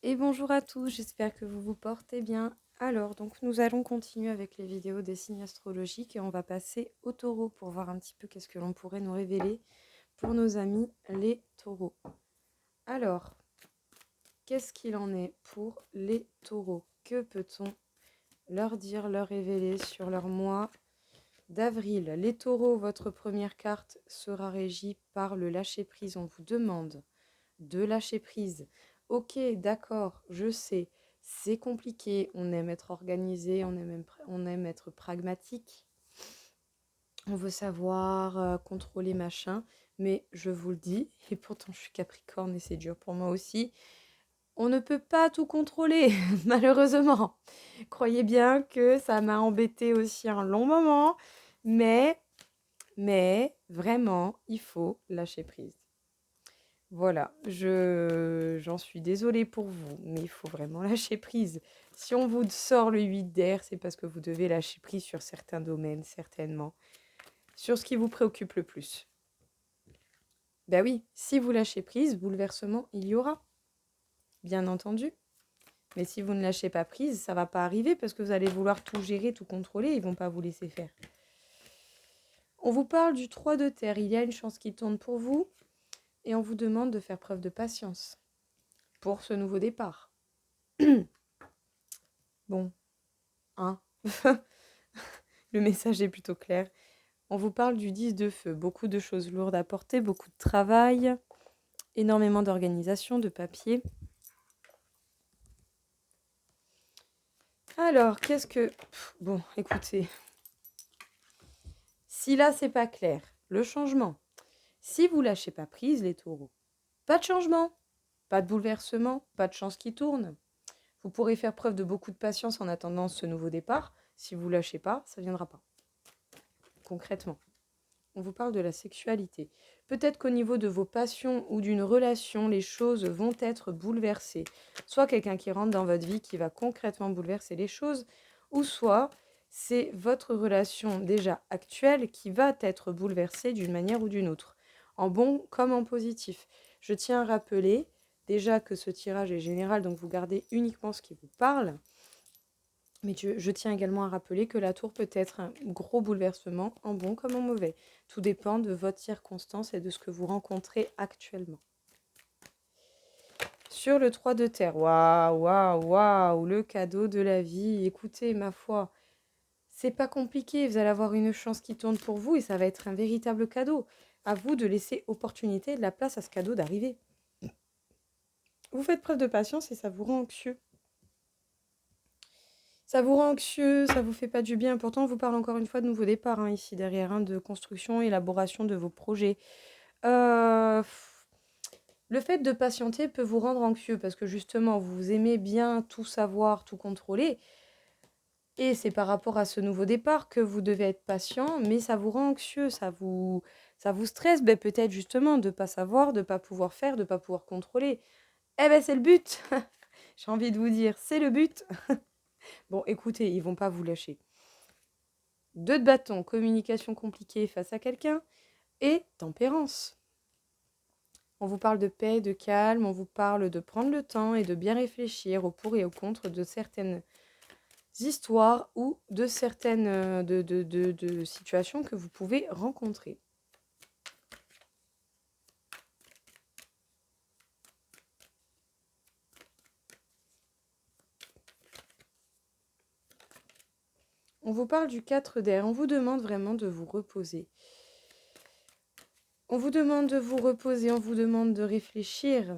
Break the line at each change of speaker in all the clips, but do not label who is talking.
Et bonjour à tous, j'espère que vous vous portez bien. Alors, donc nous allons continuer avec les vidéos des signes astrologiques et on va passer au taureau pour voir un petit peu qu'est-ce que l'on pourrait nous révéler pour nos amis les taureaux. Alors, qu'est-ce qu'il en est pour les taureaux? Que peut-on leur dire, leur révéler sur leur mois d'avril? Les taureaux, votre première carte sera régie par le lâcher-prise. On vous demande de lâcher prise. Ok, d'accord, je sais, c'est compliqué, on aime être organisé, on aime être pragmatique, on veut savoir contrôler machin, mais je vous le dis, et pourtant je suis Capricorne et c'est dur pour moi aussi, on ne peut pas tout contrôler, malheureusement. Croyez bien que ça m'a embêté aussi un long moment, mais vraiment, il faut lâcher prise. Voilà, j'en suis désolée pour vous, mais il faut vraiment lâcher prise. Si on vous sort le 8 d'air, c'est parce que vous devez lâcher prise sur certains domaines, certainement. Sur ce qui vous préoccupe le plus. Ben oui, si vous lâchez prise, bouleversement, il y aura, bien entendu. Mais si vous ne lâchez pas prise, ça ne va pas arriver parce que vous allez vouloir tout gérer, tout contrôler, ils ne vont pas vous laisser faire. On vous parle du 3 de terre, il y a une chance qui tourne pour vous et on vous demande de faire preuve de patience pour ce nouveau départ. Bon, hein. Le message est plutôt clair. On vous parle du 10 de feu. Beaucoup de choses lourdes à porter, beaucoup de travail, énormément d'organisation, de papier. Alors, qu'est-ce que... Bon, écoutez. Si là, c'est pas clair, le changement. Si vous lâchez pas prise, les taureaux, pas de changement, pas de bouleversement, pas de chance qui tourne. Vous pourrez faire preuve de beaucoup de patience en attendant ce nouveau départ. Si vous lâchez pas, ça viendra pas. Concrètement. On vous parle de la sexualité. Peut-être qu'au niveau de vos passions ou d'une relation, les choses vont être bouleversées. Soit quelqu'un qui rentre dans votre vie qui va concrètement bouleverser les choses, ou soit c'est votre relation déjà actuelle qui va être bouleversée d'une manière ou d'une autre, en bon comme en positif. Je tiens à rappeler déjà que ce tirage est général, donc vous gardez uniquement ce qui vous parle. Mais je tiens également à rappeler que la tour peut être un gros bouleversement, en bon comme en mauvais. Tout dépend de votre circonstance et de ce que vous rencontrez actuellement. Sur le 3 de terre, waouh, waouh, waouh, le cadeau de la vie. Écoutez, ma foi, c'est pas compliqué. Vous allez avoir une chance qui tourne pour vous et ça va être un véritable cadeau. À vous de laisser opportunité et de la place à ce cadeau d'arriver. Vous faites preuve de patience et ça vous rend anxieux. Ça vous rend anxieux, ça vous fait pas du bien. Pourtant, on vous parle encore une fois de nouveau départ, hein, ici derrière, de construction, élaboration de vos projets. Le fait de patienter peut vous rendre anxieux parce que justement, vous aimez bien tout savoir, tout contrôler. Et c'est par rapport à ce nouveau départ que vous devez être patient, mais ça vous rend anxieux, ça vous stresse, peut-être justement de ne pas savoir, de ne pas pouvoir faire, de ne pas pouvoir contrôler. Eh ben c'est le but. J'ai envie de vous dire, c'est le but. Bon, écoutez, ils vont pas vous lâcher. 2 de bâton, communication compliquée face à quelqu'un, et tempérance. On vous parle de paix, de calme, on vous parle de prendre le temps et de bien réfléchir au pour et au contre de certaines histoires ou de certaines de situations que vous pouvez rencontrer. On vous parle du 4 d'air, on vous demande vraiment de vous reposer. On vous demande de vous reposer, on vous demande de réfléchir,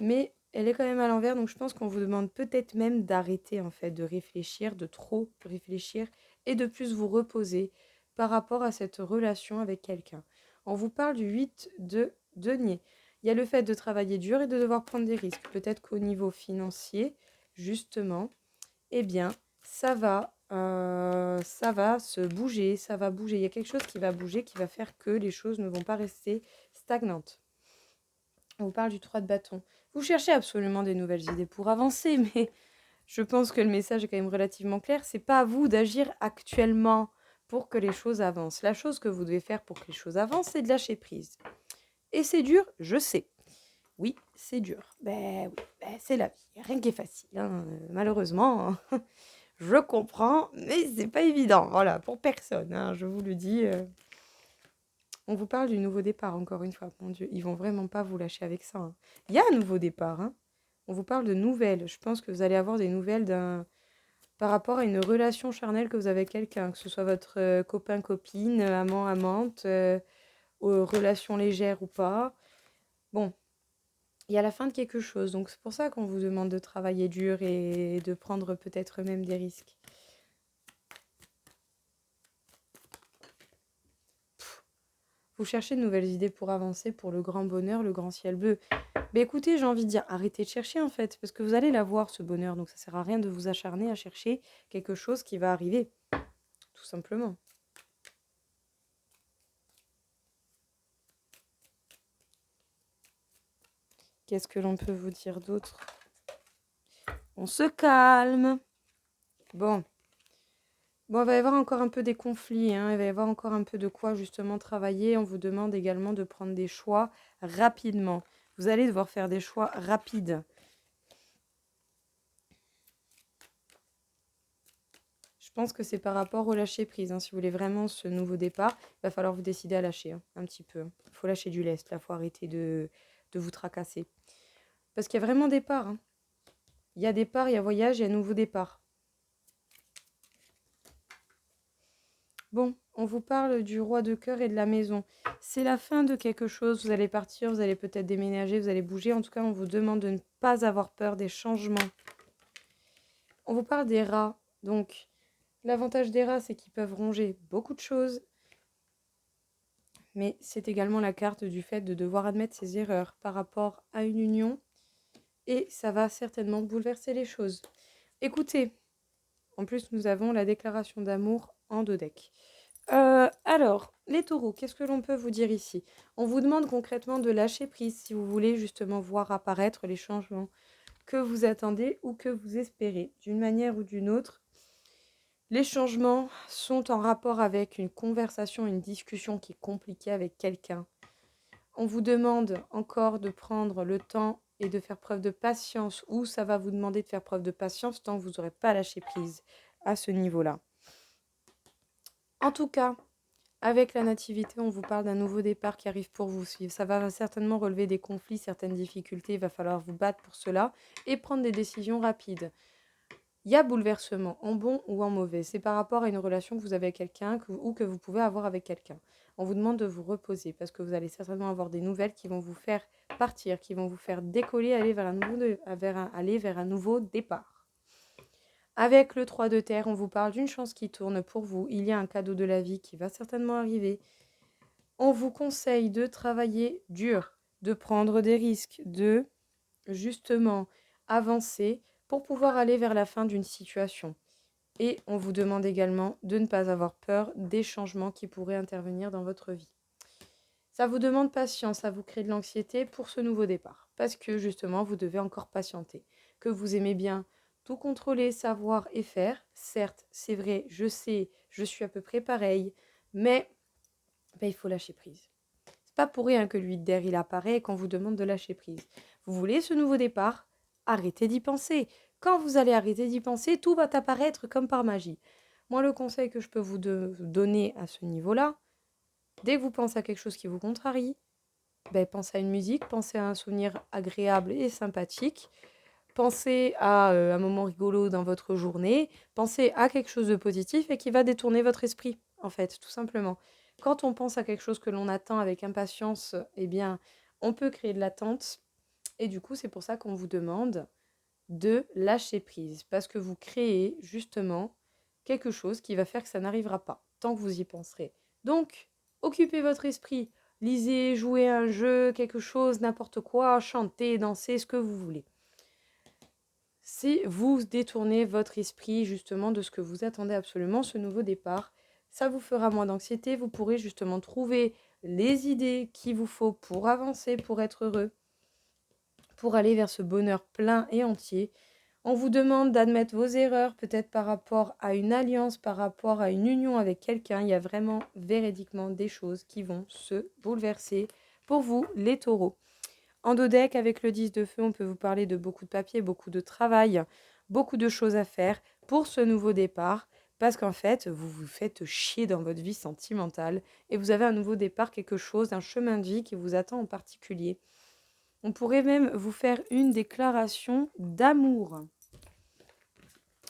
mais elle est quand même à l'envers, donc je pense qu'on vous demande peut-être même d'arrêter en fait, de réfléchir, de trop réfléchir et de plus vous reposer par rapport à cette relation avec quelqu'un. On vous parle du 8 de denier. Il y a le fait de travailler dur et de devoir prendre des risques. Peut-être qu'au niveau financier, justement, eh bien, ça va se bouger, ça va bouger. Il y a quelque chose qui va bouger, qui va faire que les choses ne vont pas rester stagnantes. On vous parle du 3 de bâton. Vous cherchez absolument des nouvelles idées pour avancer, mais je pense que le message est quand même relativement clair. C'est pas à vous d'agir actuellement pour que les choses avancent. La chose que vous devez faire pour que les choses avancent, c'est de lâcher prise. Et c'est dur, je sais. Oui, c'est dur. Ben oui, ben, c'est la vie. Rien qui est facile, hein. Malheureusement, je comprends, mais c'est pas évident. Voilà, pour personne, hein, je vous le dis. On vous parle du nouveau départ, encore une fois. Mon Dieu, ils vont vraiment pas vous lâcher avec ça, hein. Il y a un nouveau départ, hein. On vous parle de nouvelles. Je pense que vous allez avoir des nouvelles par rapport à une relation charnelle que vous avez avec quelqu'un, que ce soit votre copain, copine, amant, amante, relation légère ou pas. Bon, il y a la fin de quelque chose. Donc c'est pour ça qu'on vous demande de travailler dur et de prendre peut-être même des risques. Vous cherchez de nouvelles idées pour avancer, pour le grand bonheur, le grand ciel bleu. Mais écoutez, j'ai envie de dire, arrêtez de chercher en fait, parce que vous allez l'avoir ce bonheur, donc ça sert à rien de vous acharner à chercher quelque chose qui va arriver, tout simplement. Qu'est-ce que l'on peut vous dire d'autre? On se calme. Bon. Bon, il va y avoir encore un peu des conflits, hein. Il va y avoir encore un peu de quoi justement travailler. On vous demande également de prendre des choix rapidement. Vous allez devoir faire des choix rapides. Je pense que c'est par rapport au lâcher-prise, hein. Si vous voulez vraiment ce nouveau départ, il va falloir vous décider à lâcher, hein, un petit peu. Il faut lâcher du lest, là. Il faut arrêter de vous tracasser. Parce qu'il y a vraiment des parts, hein. Il y a départ, il y a voyage, il y a nouveau départ. Bon, on vous parle du roi de cœur et de la maison. C'est la fin de quelque chose. Vous allez partir, vous allez peut-être déménager, vous allez bouger. En tout cas, on vous demande de ne pas avoir peur des changements. On vous parle des rats. Donc, l'avantage des rats, c'est qu'ils peuvent ronger beaucoup de choses. Mais c'est également la carte du fait de devoir admettre ses erreurs par rapport à une union. Et ça va certainement bouleverser les choses. Écoutez, en plus, nous avons la déclaration d'amour en 2 decks. Alors, les taureaux, qu'est-ce que l'on peut vous dire ici? On vous demande concrètement de lâcher prise si vous voulez justement voir apparaître les changements que vous attendez ou que vous espérez. D'une manière ou d'une autre, les changements sont en rapport avec une conversation, une discussion qui est compliquée avec quelqu'un. On vous demande encore de prendre le temps et de faire preuve de patience, ou ça va vous demander de faire preuve de patience tant que vous n'aurez pas lâché prise à ce niveau-là. En tout cas, avec la nativité, on vous parle d'un nouveau départ qui arrive pour vous. Ça va certainement relever des conflits, certaines difficultés. Il va falloir vous battre pour cela et prendre des décisions rapides. Il y a bouleversement, en bon ou en mauvais. C'est par rapport à une relation que vous avez avec quelqu'un ou que vous pouvez avoir avec quelqu'un. On vous demande de vous reposer parce que vous allez certainement avoir des nouvelles qui vont vous faire partir, qui vont vous faire décoller, aller vers un nouveau départ. Avec le 3 de terre, on vous parle d'une chance qui tourne pour vous. Il y a un cadeau de la vie qui va certainement arriver. On vous conseille de travailler dur, de prendre des risques, de justement avancer pour pouvoir aller vers la fin d'une situation. Et on vous demande également de ne pas avoir peur des changements qui pourraient intervenir dans votre vie. Ça vous demande patience, ça vous crée de l'anxiété pour ce nouveau départ. Parce que justement, vous devez encore patienter. Que vous aimez bien tout contrôler, savoir et faire. Certes, c'est vrai, je sais, je suis à peu près pareil. Mais il faut lâcher prise. C'est pas pour rien que lui d'air il apparaît et qu'on vous demande de lâcher prise. Vous voulez ce nouveau départ? Arrêtez d'y penser. Quand vous allez arrêter d'y penser, tout va apparaître comme par magie. Moi, le conseil que je peux vous donner à ce niveau-là, dès que vous pensez à quelque chose qui vous contrarie, pensez à une musique, pensez à un souvenir agréable et sympathique, pensez à un moment rigolo dans votre journée, pensez à quelque chose de positif et qui va détourner votre esprit, en fait, tout simplement. Quand on pense à quelque chose que l'on attend avec impatience, eh bien, on peut créer de l'attente. Et du coup, c'est pour ça qu'on vous demande de lâcher prise. Parce que vous créez justement quelque chose qui va faire que ça n'arrivera pas, tant que vous y penserez. Donc, occupez votre esprit. Lisez, jouez à un jeu, quelque chose, n'importe quoi, chantez, dansez, ce que vous voulez. Si vous détournez votre esprit justement de ce que vous attendez absolument, ce nouveau départ, ça vous fera moins d'anxiété, vous pourrez justement trouver les idées qu'il vous faut pour avancer, pour être heureux, pour aller vers ce bonheur plein et entier. On vous demande d'admettre vos erreurs, peut-être par rapport à une alliance, par rapport à une union avec quelqu'un. Il y a vraiment véridiquement des choses qui vont se bouleverser pour vous, les taureaux. En dos deck, avec le 10 de feu, on peut vous parler de beaucoup de papier, beaucoup de travail, beaucoup de choses à faire pour ce nouveau départ, parce qu'en fait, vous vous faites chier dans votre vie sentimentale et vous avez un nouveau départ, quelque chose, un chemin de vie qui vous attend en particulier. On pourrait même vous faire une déclaration d'amour.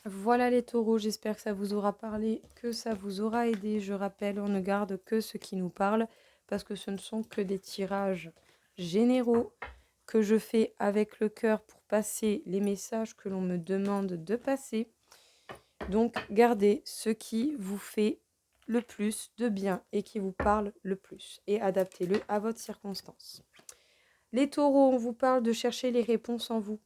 Voilà les taureaux, j'espère que ça vous aura parlé, que ça vous aura aidé. Je rappelle, on ne garde que ce qui nous parle, parce que ce ne sont que des tirages généraux que je fais avec le cœur pour passer les messages que l'on me demande de passer. Donc, gardez ce qui vous fait le plus de bien et qui vous parle le plus et adaptez-le à votre circonstance. Les taureaux, on vous parle de chercher les réponses en vous.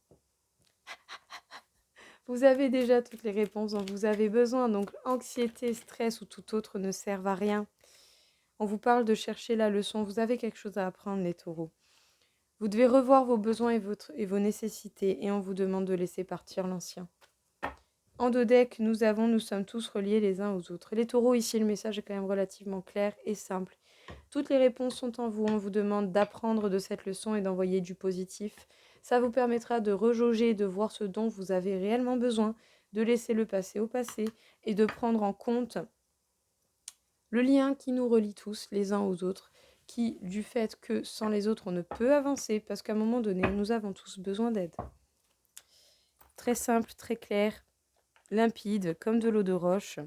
Vous avez déjà toutes les réponses dont vous avez besoin, donc anxiété, stress ou tout autre ne servent à rien. On vous parle de chercher la leçon, vous avez quelque chose à apprendre les taureaux. Vous devez revoir vos besoins et vos nécessités et on vous demande de laisser partir l'ancien. En dos deck, nous sommes tous reliés les uns aux autres. Les taureaux, ici, le message est quand même relativement clair et simple. Toutes les réponses sont en vous. On vous demande d'apprendre de cette leçon et d'envoyer du positif. Ça vous permettra de rejauger, de voir ce dont vous avez réellement besoin, de laisser le passé au passé et de prendre en compte le lien qui nous relie tous les uns aux autres, qui, du fait que sans les autres, on ne peut avancer, parce qu'à un moment donné, nous avons tous besoin d'aide. Très simple, très clair, limpide, comme de l'eau de roche.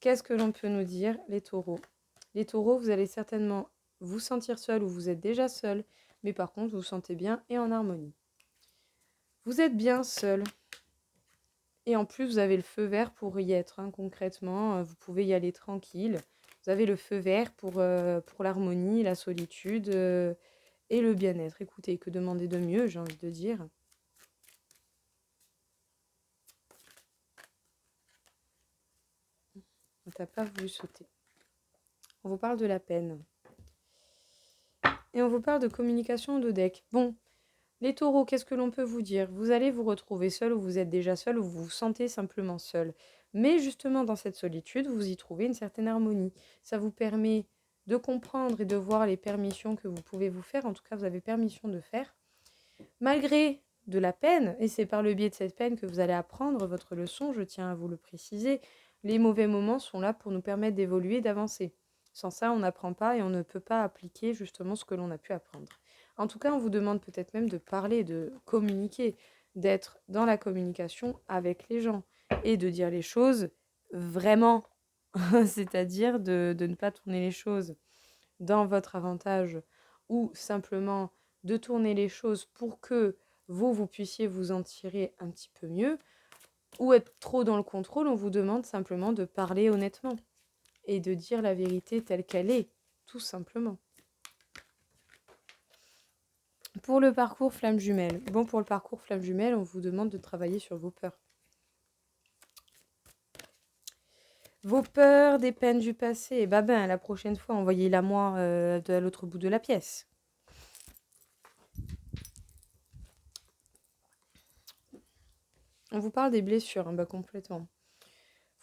Qu'est-ce que l'on peut nous dire, les taureaux? Les taureaux, vous allez certainement vous sentir seul ou vous êtes déjà seul, mais par contre, vous vous sentez bien et en harmonie. Vous êtes bien seul. Et en plus, vous avez le feu vert pour y être, hein, concrètement. Vous pouvez y aller tranquille. Vous avez le feu vert pour l'harmonie, la solitude et le bien-être. Écoutez, que demander de mieux, j'ai envie de dire. On t'a pas voulu sauter. On vous parle de la peine. Et on vous parle de communication de deck. Bon, les taureaux, qu'est-ce que l'on peut vous dire? Vous allez vous retrouver seul ou vous êtes déjà seul ou vous vous sentez simplement seul. Mais justement, dans cette solitude, vous y trouvez une certaine harmonie. Ça vous permet de comprendre et de voir les permissions que vous pouvez vous faire. En tout cas, vous avez permission de faire. Malgré de la peine, et c'est par le biais de cette peine que vous allez apprendre votre leçon, je tiens à vous le préciser, les mauvais moments sont là pour nous permettre d'évoluer, d'avancer. Sans ça, on n'apprend pas et on ne peut pas appliquer justement ce que l'on a pu apprendre. En tout cas, on vous demande peut-être même de parler, de communiquer, d'être dans la communication avec les gens et de dire les choses vraiment, c'est-à-dire de ne pas tourner les choses dans votre avantage ou simplement de tourner les choses pour que vous puissiez vous en tirer un petit peu mieux ou être trop dans le contrôle. On vous demande simplement de parler honnêtement et de dire la vérité telle qu'elle est, tout simplement. Pour le parcours flamme jumelle. Bon, pour le parcours flamme jumelle, on vous demande de travailler sur vos peurs. Vos peurs, des peines du passé. Et ben, la prochaine fois, envoyez-la moi de l'autre bout de la pièce. On vous parle des blessures, hein, complètement.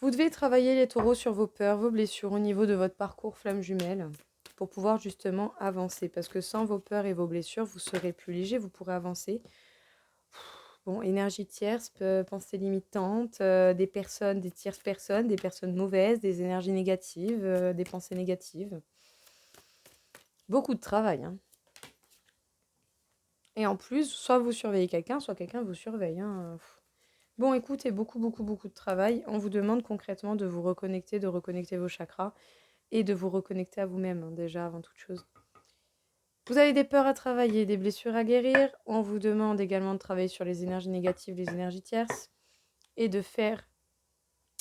Vous devez travailler les taureaux sur vos peurs, vos blessures au niveau de votre parcours flamme jumelle pour pouvoir justement avancer. Parce que sans vos peurs et vos blessures, vous serez plus léger, vous pourrez avancer. Bon, énergie tierce, pensée limitante, des personnes, des tierces personnes, des personnes mauvaises, des énergies négatives, des pensées négatives. Beaucoup de travail, hein. Et en plus, soit vous surveillez quelqu'un, soit quelqu'un vous surveille, hein. Bon, écoutez, beaucoup de travail. On vous demande concrètement de vous reconnecter, de reconnecter vos chakras et de vous reconnecter à vous-même, hein, déjà, avant toute chose. Vous avez des peurs à travailler, des blessures à guérir. On vous demande également de travailler sur les énergies négatives, les énergies tierces et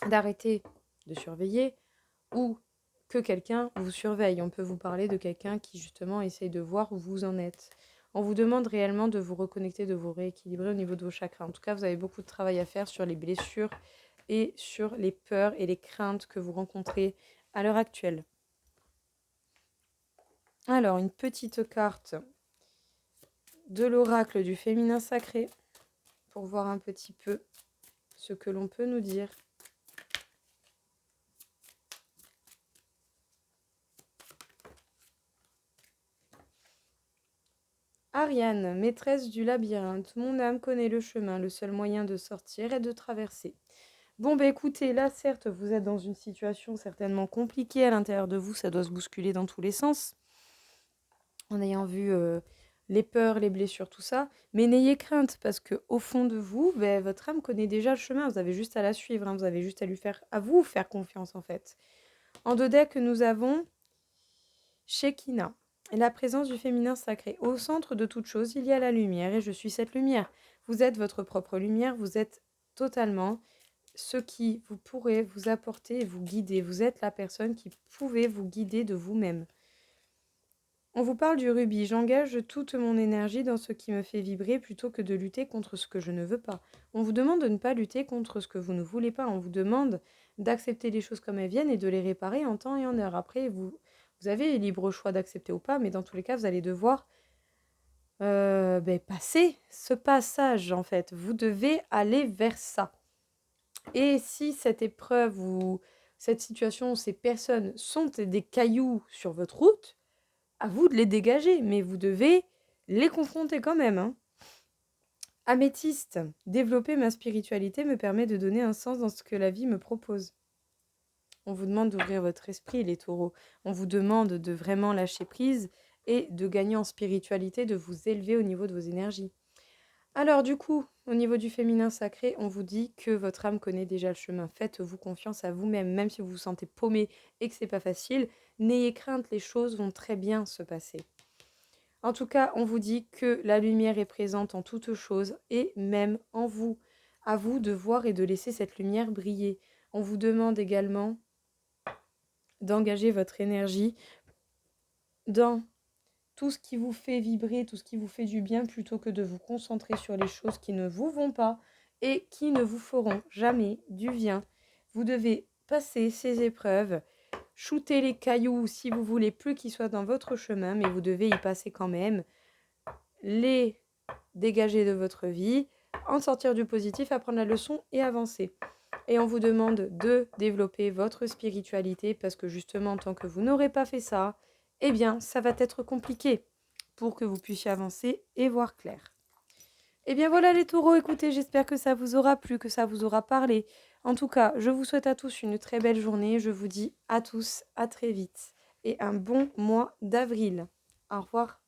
d'arrêter de surveiller ou que quelqu'un vous surveille. On peut vous parler de quelqu'un qui, justement, essaye de voir où vous en êtes. On vous demande réellement de vous reconnecter, de vous rééquilibrer au niveau de vos chakras. En tout cas, vous avez beaucoup de travail à faire sur les blessures et sur les peurs et les craintes que vous rencontrez à l'heure actuelle. Alors, une petite carte de l'oracle du féminin sacré pour voir un petit peu ce que l'on peut nous dire. Ariane, maîtresse du labyrinthe, mon âme connaît le chemin, le seul moyen de sortir est de traverser. Bon, bah écoutez, là, certes, vous êtes dans une situation certainement compliquée à l'intérieur de vous, ça doit se bousculer dans tous les sens, en ayant vu les peurs, les blessures, tout ça. Mais n'ayez crainte, parce que au fond de vous, bah, votre âme connaît déjà le chemin, vous avez juste à la suivre, hein, vous avez juste à vous faire confiance, en fait. En deux decks, nous avons Shekinah, la présence du féminin sacré. Au centre de toute chose, il y a la lumière, et je suis cette lumière. Vous êtes votre propre lumière, vous êtes totalement ce qui vous pourrez vous apporter et vous guider. Vous êtes la personne qui pouvait vous guider de vous-même. On vous parle du rubis. J'engage toute mon énergie dans ce qui me fait vibrer plutôt que de lutter contre ce que je ne veux pas. On vous demande de ne pas lutter contre ce que vous ne voulez pas. On vous demande d'accepter les choses comme elles viennent et de les réparer en temps et en heure. Après, vous avez le libre choix d'accepter ou pas, mais dans tous les cas, vous allez devoir passer ce passage, en fait. Vous devez aller vers ça. Et si cette épreuve ou cette situation, ces personnes sont des cailloux sur votre route, à vous de les dégager, mais vous devez les confronter quand même, hein. Améthyste, développer ma spiritualité me permet de donner un sens dans ce que la vie me propose. On vous demande d'ouvrir votre esprit, les taureaux. On vous demande de vraiment lâcher prise et de gagner en spiritualité, de vous élever au niveau de vos énergies. Alors du coup, au niveau du féminin sacré, on vous dit que votre âme connaît déjà le chemin. Faites-vous confiance à vous-même, même si vous vous sentez paumé et que c'est pas facile. N'ayez crainte, les choses vont très bien se passer. En tout cas, on vous dit que la lumière est présente en toutes choses et même en vous. À vous de voir et de laisser cette lumière briller. On vous demande également d'engager votre énergie dans tout ce qui vous fait vibrer, tout ce qui vous fait du bien, plutôt que de vous concentrer sur les choses qui ne vous vont pas et qui ne vous feront jamais du bien. Vous devez passer ces épreuves, shooter les cailloux si vous voulez plus qu'ils soient dans votre chemin, mais vous devez y passer quand même, les dégager de votre vie, en sortir du positif, apprendre la leçon et avancer. Et on vous demande de développer votre spiritualité parce que justement, tant que vous n'aurez pas fait ça, eh bien, ça va être compliqué pour que vous puissiez avancer et voir clair. Eh bien voilà les taureaux, écoutez, j'espère que ça vous aura plu, que ça vous aura parlé. En tout cas, je vous souhaite à tous une très belle journée. Je vous dis à tous à très vite et un bon mois d'avril. Au revoir.